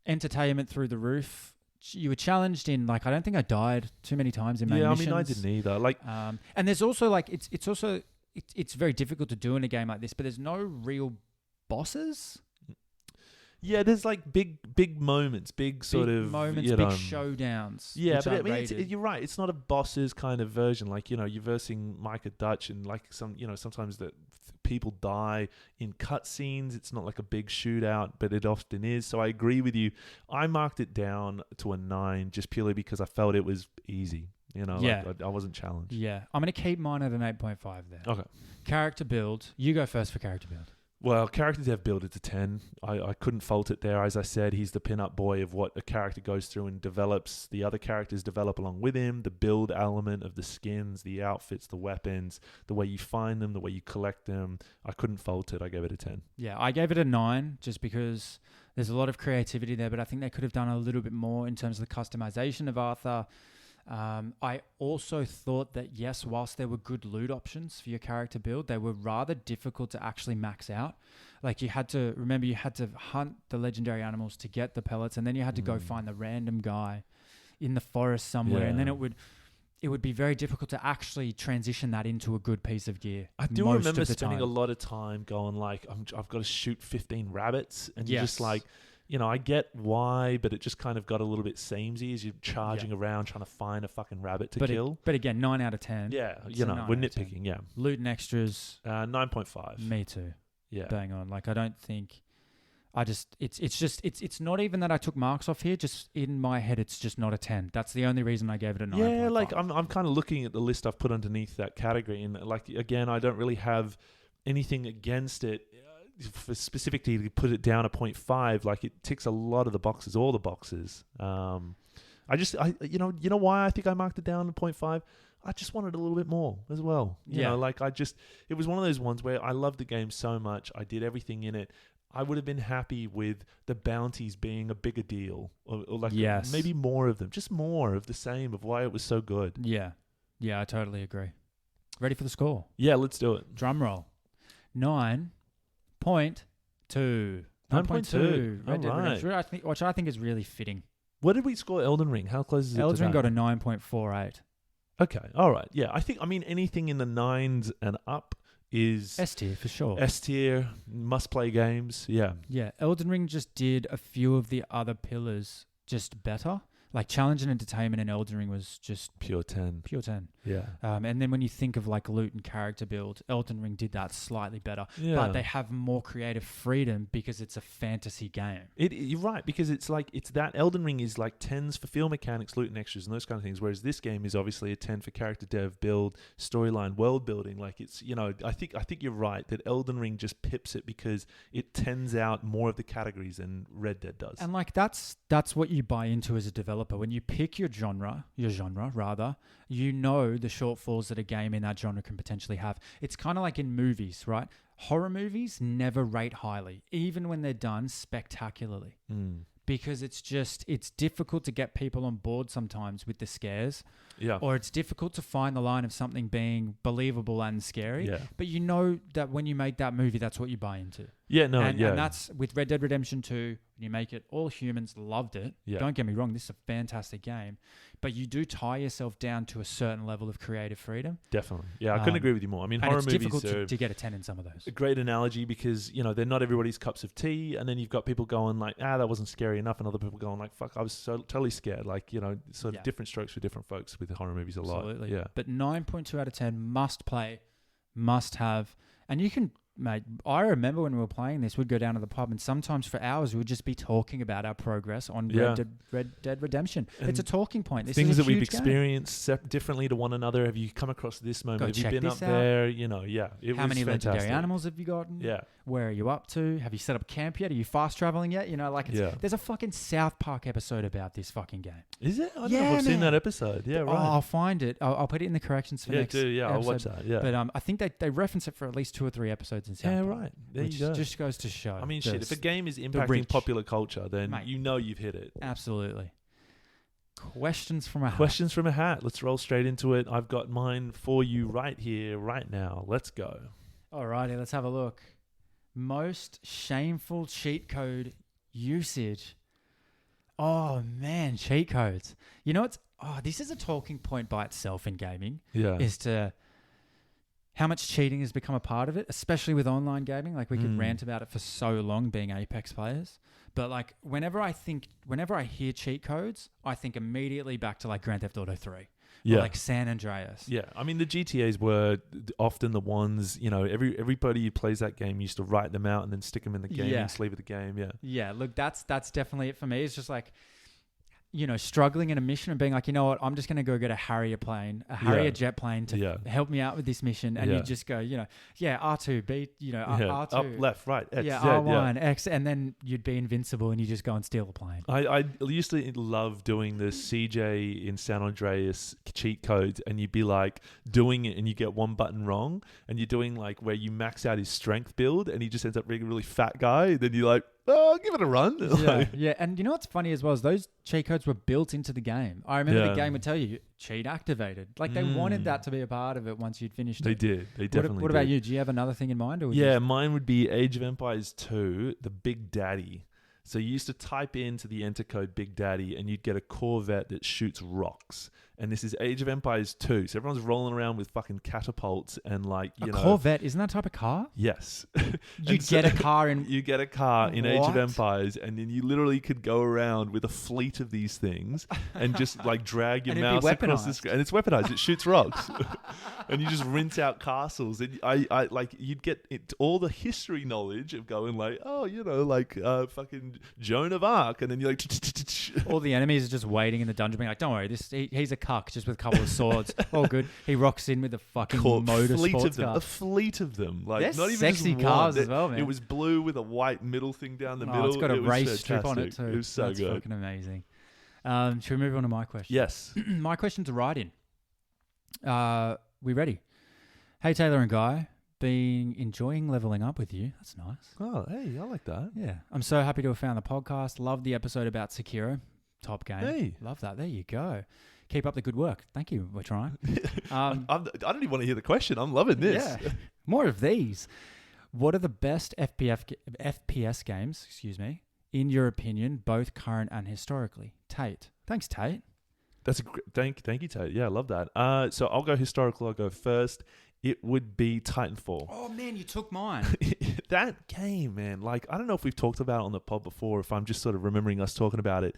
Entertainment through the roof. You were challenged in like I don't think I died too many times in main missions. I mean I didn't either. Like, and there's also like it's very difficult to do in a game like this, but there's no real bosses. Yeah, there's like big moments, big showdowns. Yeah, but I mean, you're right. It's not a bosses kind of version. Like you're versing Micah Dutch, and like sometimes that people die in cutscenes. It's not like a big shootout, but it often is. So I agree with you. I marked it down to a 9 just purely because I felt it was easy. Like I wasn't challenged. Yeah, I'm gonna keep mine at an 8.5 there. Okay. Character build. You go first for character build. Well, character dev build, it's a 10. I couldn't fault it there. As I said, he's the pin-up boy of what a character goes through and develops. The other characters develop along with him. The build element of the skins, the outfits, the weapons, the way you find them, the way you collect them. I couldn't fault it. I gave it a 10. Yeah, I gave it a 9 just because there's a lot of creativity there, but I think they could have done a little bit more in terms of the customization of Arthur. I also thought that, yes, whilst there were good loot options for your character build, they were rather difficult to actually max out. Like you had to hunt the legendary animals to get the pellets, and then you had to go find the random guy in the forest somewhere, and then it would be very difficult to actually transition that into a good piece of gear. I do remember spending a lot of time going like, I've got to shoot 15 rabbits, and you're just like, you know, I get why, but it just kind of got a little bit samey as you're charging around trying to find a fucking rabbit to kill. But again, 9 out of 10. Yeah, you know, we're nitpicking, yeah. Loot and extras. 9.5. Me too. Yeah. Bang on. Like, I don't think... It's not even that I took marks off here. Just in my head, it's just not a 10. That's the only reason I gave it a 9. Yeah, like I'm kind of looking at the list I've put underneath that category, and like again, I don't really have anything against it for specifically to put it down a 0.5. Like it ticks a lot of the boxes, all the boxes. You know why I think I marked it down to 0.5. I just wanted a little bit more as well. You know, like it was one of those ones where I loved the game so much. I did everything in it. I would have been happy with the bounties being a bigger deal, or like maybe more of them, just more of the same of why it was so good. Yeah, I totally agree. Ready for the score? Yeah, let's do it. Drum roll. 9.2. 9.2. Red Dead Redemption, which I think is really fitting. What did we score Elden Ring? How close is it to that? Elden Ring got a 9.48. Okay, all right. Yeah, I mean anything in the 9s and up is S tier for sure. S tier, must play games. Yeah. Yeah. Elden Ring just did a few of the other pillars just better. Like challenge and entertainment in Elden Ring was just pure 10. Pure 10. Yeah. And then when you think of like loot and character build, Elden Ring did that slightly better. Yeah. But they have more creative freedom because it's a fantasy game. You're right, because it's that Elden Ring is like 10s for field mechanics, loot and extras and those kind of things, whereas this game is obviously a 10 for character dev, build, storyline, world building. Like it's, you know, I think you're right that Elden Ring just pips it because it 10s out more of the categories than Red Dead does. And like that's what you buy into as a developer. When you pick your genre, you know the shortfalls that a game in that genre can potentially have. It's kind of like in movies, right? Horror movies never rate highly, even when they're done spectacularly. Because it's difficult to get people on board sometimes with the scares. Yeah. Or it's difficult to find the line of something being believable and scary. Yeah. But you know that when you make that movie, that's what you buy into. Yeah, no, and that's with Red Dead Redemption 2, when you make it, all humans loved it. Yeah. Don't get me wrong, this is a fantastic game. But you do tie yourself down to a certain level of creative freedom. Definitely. Yeah, I couldn't agree with you more. I mean, horror movies difficult to get a 10 in some of those. A great analogy because, you know, they're not everybody's cups of tea. And then you've got people going like, that wasn't scary enough. And other people going like, fuck, I was so totally scared. Like, you know, sort of different strokes for different folks with horror movies a lot. Absolutely. Yeah. But 9.2 out of 10, must play, must have. And you can... Mate, I remember when we were playing this, we'd go down to the pub and sometimes for hours we would just be talking about our progress on Red Dead Redemption. And it's a talking point. This things is a that we've huge experienced differently to one another. Have you come across this moment? Have you been up there? You know, How many legendary animals have you gotten? Yeah. Where are you up to? Have you set up camp yet? Are you fast traveling yet? You know, like there's a fucking South Park episode about this fucking game. Is it? I don't know if I've seen that episode. Yeah, right. Oh, I'll find it. I'll put it in the corrections for next episode. I'll watch that. Yeah. But I think they reference it for at least 2 or 3 episodes in South Park. Yeah, right. There you go. Just goes to show. I mean, if a game is impacting popular culture, then you know you've hit it. Absolutely. Questions from a hat. Let's roll straight into it. I've got mine for you right here, right now. Let's go. Alrighty, let's have a look. Most shameful cheat code usage. Oh man, cheat codes. You know this is a talking point by itself in gaming. Yeah. Is to how much cheating has become a part of it, especially with online gaming. Like we could rant about it for so long being Apex players. But like whenever I hear cheat codes, I think immediately back to like Grand Theft Auto 3. Yeah. Or like San Andreas. Yeah. I mean, the GTAs were often the ones, you know, everybody who plays that game used to write them out and then stick them in the gaming sleeve of the game. Yeah. Yeah. Look, that's definitely it for me. It's just like, you know, struggling in a mission and being like, you know what, I'm just going to go get a Harrier jet plane to help me out with this mission. And you just go, you know, R2, B, you know, R2. Up, left, right, X, Z, R1, X, and then you'd be invincible and you just go and steal the plane. I used to love doing the CJ in San Andreas cheat codes, and you'd be like doing it and you get one button wrong and you're doing like where you max out his strength build and he just ends up being a really fat guy. Then you're like, oh, give it a run. Yeah. And you know what's funny as well is those cheat codes were built into the game. I remember the game would tell you cheat activated. Like they wanted that to be a part of it once you'd finished They it. did. They definitely What about you? Do you have another thing in mind? Or yeah, mine would be Age of Empires 2, the Big Daddy. So you used to type into the enter code Big Daddy and you'd get a Corvette that shoots rocks. And this is Age of Empires 2. So everyone's rolling around with fucking catapults and like, you know. Corvette, isn't that a type of car? Yes. You get a car in... You get a car in Age of Empires and then you literally could go around with a fleet of these things and just like drag your mouse across the screen. And it's weaponized. It shoots rocks. And you just rinse out castles. And I like, you'd get all the history knowledge of going like, oh, you know, like fucking Joan of Arc. And then you're like... All the enemies are just waiting in the dungeon being like, don't worry, he's a cuck just with a couple of swords. All good. He rocks in with a fucking motorsports car. A fleet of them. Like, they're not even sexy just cars one. as well, man. It was blue with a white middle thing down the middle. It's got a race strip on it fantastic. too. It was so That's good. fucking amazing. Should we move on to my question? Yes. My question's a write-in. We ready? Hey, Taylor and Guy. Been enjoying leveling up with you. That's nice. Oh, hey, I like that. Yeah. I'm so happy to have found the podcast. Love the episode about Sekiro. Top game. Hey. Love that. There you go. Keep up the good work. Thank you. We're trying. I don't even want to hear the question. I'm loving this. Yeah. More of these. What are the best FPS games, in your opinion, both current and historically? Tate. Thanks, Tate. That's a thank you, Tate. Yeah, I love that. So I'll go historical. I'll go first. It would be Titanfall. Oh, man, you took mine. That game, man. Like, I don't know if we've talked about it on the pod before, if I'm just sort of remembering us talking about it.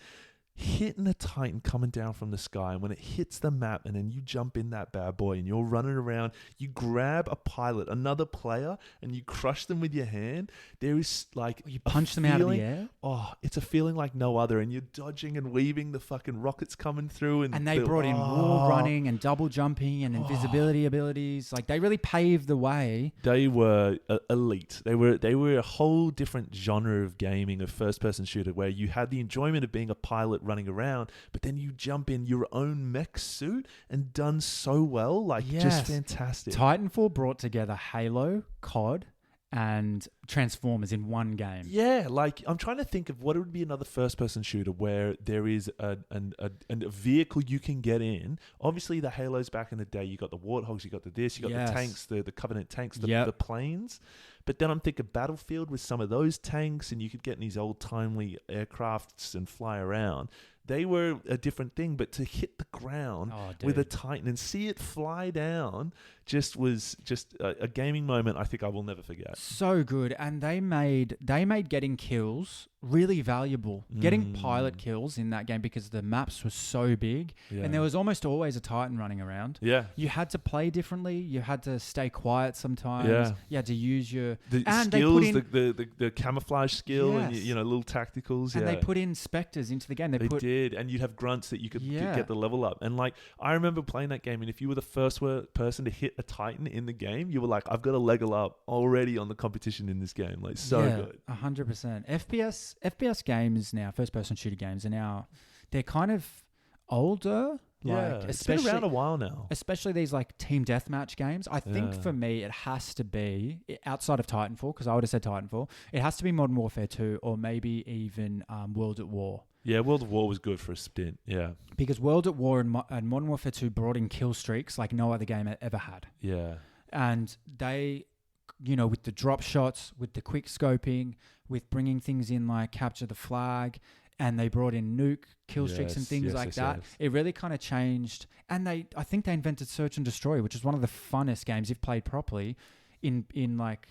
Hitting a Titan coming down from the sky, and when it hits the map and then you jump in that bad boy and you're running around, you grab a pilot, another player, and you crush them with your hand. There is like... You punch them out of the air? Oh, it's a feeling like no other, and you're dodging and weaving the fucking rockets coming through. And they brought in wall running and double jumping and invisibility abilities. Like, they really paved the way. They were elite. They were a whole different genre of gaming, of first-person shooter, where you had the enjoyment of being a pilot running around, but then you jump in your own mech suit and done so well, like just fantastic. Titanfall brought together Halo, COD, and Transformers in one game. Yeah, like I'm trying to think of what would be another first-person shooter where there is a vehicle you can get in. Obviously, the Halos back in the day, you got the Warthogs, you got the the tanks, the Covenant tanks, the planes. But then I'm thinking Battlefield with some of those tanks, and you could get in these old-timely aircrafts and fly around. They were a different thing, but to hit the ground with a Titan and see it fly down was just a gaming moment I think I will never forget. So good. And they made getting kills really valuable. Getting pilot kills in that game because the maps were so big and there was almost always a Titan running around. Yeah. You had to play differently. You had to stay quiet sometimes. Yeah. You had to use your... skills, the camouflage skill and, little tacticals. And they put in specters into the game. They did. And you'd have grunts that you could get the level up. And like, I remember playing that game, and if you were the first person to hit a Titan in the game, you were like, I've got a level up already on the competition in this game. Like, so good. 100%. FPS games now, first-person shooter games are now, they're kind of older. Yeah, it's been around a while now. Especially these like team deathmatch games. I think for me, it has to be, outside of Titanfall, because I would have said Titanfall, it has to be Modern Warfare 2 or maybe even World at War. Yeah, World at War was good for a stint, yeah. Because World at War and Modern Warfare 2 brought in kill streaks like no other game ever had. Yeah. And they, with the drop shots, with the quick scoping, with bringing things in like capture the flag, and they brought in nuke kill streaks and things like that. Yes. It really kind of changed. And I think they invented Search and Destroy, which is one of the funnest games if played properly in like...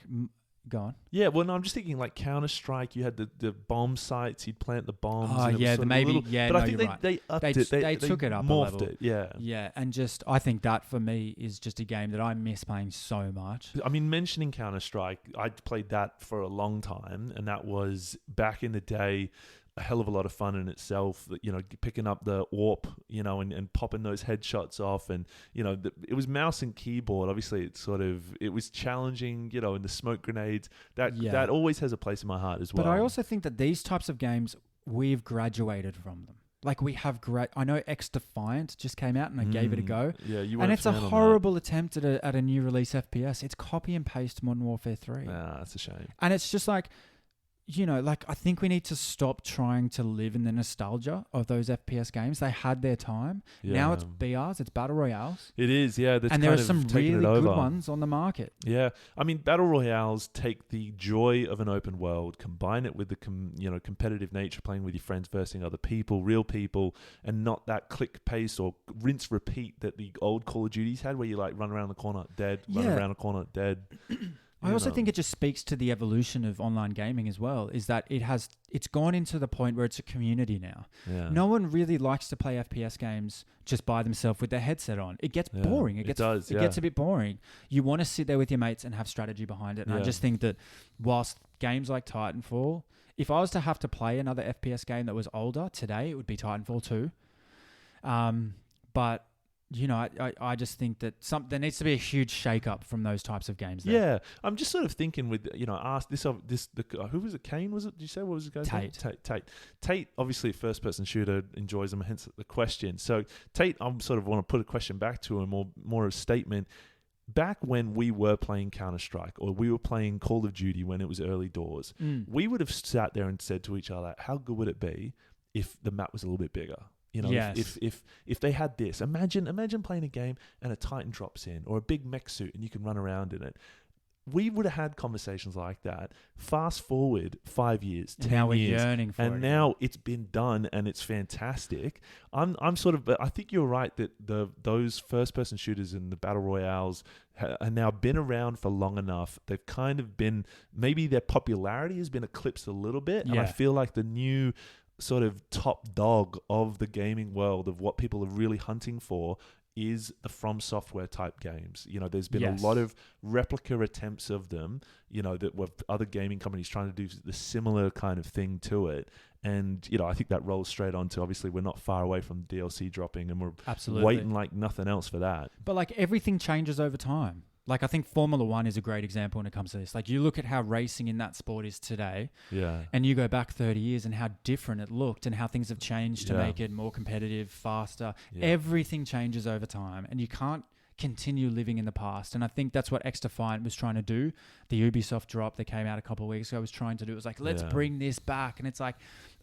Go on. Yeah, well, no, I'm just thinking like Counter-Strike. You had the bomb sites. You'd plant the bombs. Oh, yeah, maybe. But I think they upped it. They took it up morphed a level. It, yeah. Yeah, and just I think that for me is just a game that I miss playing so much. I mean, mentioning Counter-Strike, I played that for a long time, and that was back in the day. A hell of a lot of fun in itself, picking up the AWP, and popping those headshots off. And, it was mouse and keyboard. Obviously, it was challenging, and the smoke grenades. That always has a place in my heart as well. But I also think that these types of games, we've graduated from them. Like we have I know X Defiant just came out and I gave it a go. Yeah, and it's a horrible attempt at a new release FPS. It's copy and paste Modern Warfare 3. Nah, that's a shame. And it's just like... you know, like, I think we need to stop trying to live in the nostalgia of those FPS games. They had their time. Now it's BRs, it's battle royales. It is, yeah. And there are some really good ones on the market. Yeah, I mean, battle royales take the joy of an open world, combine it with the competitive nature, playing with your friends versus other people, real people, and not that click pace or rinse repeat that the old Call of Duties had, where you like run around the corner dead, run around the corner dead. I also think it just speaks to the evolution of online gaming as well, is that it's gone into the point where it's a community now. Yeah. No one really likes to play FPS games just by themselves with their headset on. It gets boring. It gets a bit boring. You want to sit there with your mates and have strategy behind it. And I just think that whilst games like Titanfall, if I was to have to play another FPS game that was older today, it would be Titanfall 2. But you know, I just think that there needs to be a huge shake-up from those types of games. There. Yeah, I'm just sort of thinking with, ask who was it? Kane, was it? Did you say, what was it? Tate, obviously a first-person shooter, enjoys them, hence the question. So Tate, I sort of want to put a question back to him, or more of a statement. Back when we were playing Counter-Strike, or we were playing Call of Duty when it was early doors, we would have sat there and said to each other, how good would it be if the map was a little bit bigger? You know, if they had this, imagine playing a game and a Titan drops in, or a big mech suit and you can run around in it. We would have had conversations like that. Fast forward 5 years, 10 now years, we're yearning for it. And now it's been done and it's fantastic. I'm sort of, I think you're right that those first person shooters and the battle royales have now been around for long enough. They've kind of been, maybe their popularity has been eclipsed a little bit, and I feel like the new sort of top dog of the gaming world of what people are really hunting for is the From Software type games. You know, there's been a lot of replica attempts of them, that with other gaming companies trying to do the similar kind of thing to it. And, I think that rolls straight on to, obviously, we're not far away from DLC dropping, and we're waiting like nothing else for that. But like, everything changes over time. Like, I think Formula 1 is a great example when it comes to this. Like, you look at how racing in that sport is today, and you go back 30 years and how different it looked and how things have changed to make it more competitive, faster. Everything changes over time, and you can't continue living in the past. And I think that's what X Defiant was trying to do. The Ubisoft drop that came out a couple of weeks ago was trying to do. It was like, let's bring this back. And it's like,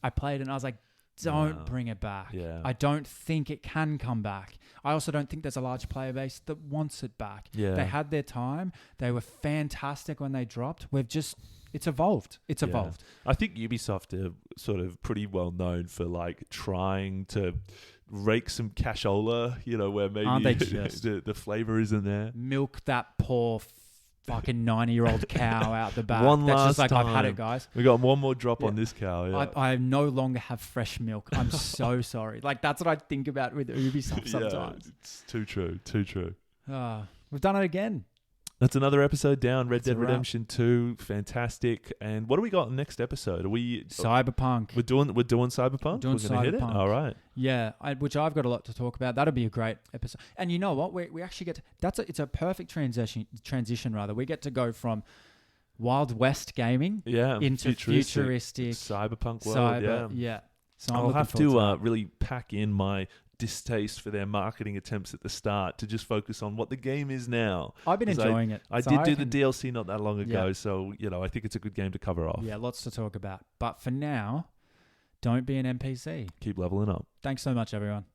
I played it and I was like, don't bring it back. Yeah. I don't think it can come back. I also don't think there's a large player base that wants it back. Yeah. They had their time. They were fantastic when they dropped. It's evolved. It's evolved. I think Ubisoft are sort of pretty well known for like trying to rake some cashola, where maybe the flavor isn't there. Milk that poor fucking 90-year-old cow out the back. One That's last just like, time. I've had it, guys. We got one more drop on this cow. Yeah. I no longer have fresh milk. I'm so sorry. Like, that's what I think about with Ubisoft sometimes. Yeah, it's too true. Too true. We've done it again. That's another episode down. Red Dead Redemption 2, fantastic. And what do we got in the next episode? Are we Cyberpunk? We're doing Cyberpunk. We're gonna hit it. All right. Yeah, which I've got a lot to talk about. That'll be a great episode. And you know what? We actually get it's a perfect transition. Rather, we get to go from Wild West gaming into futuristic cyberpunk world. So I'll have to really pack in my distaste for their marketing attempts at the start to just focus on what the game is now. I've been enjoying it. I did do the DLC not that long ago, so I think it's a good game to cover off. Yeah, lots to talk about. But for now, don't be an NPC. Keep leveling up. Thanks so much, everyone.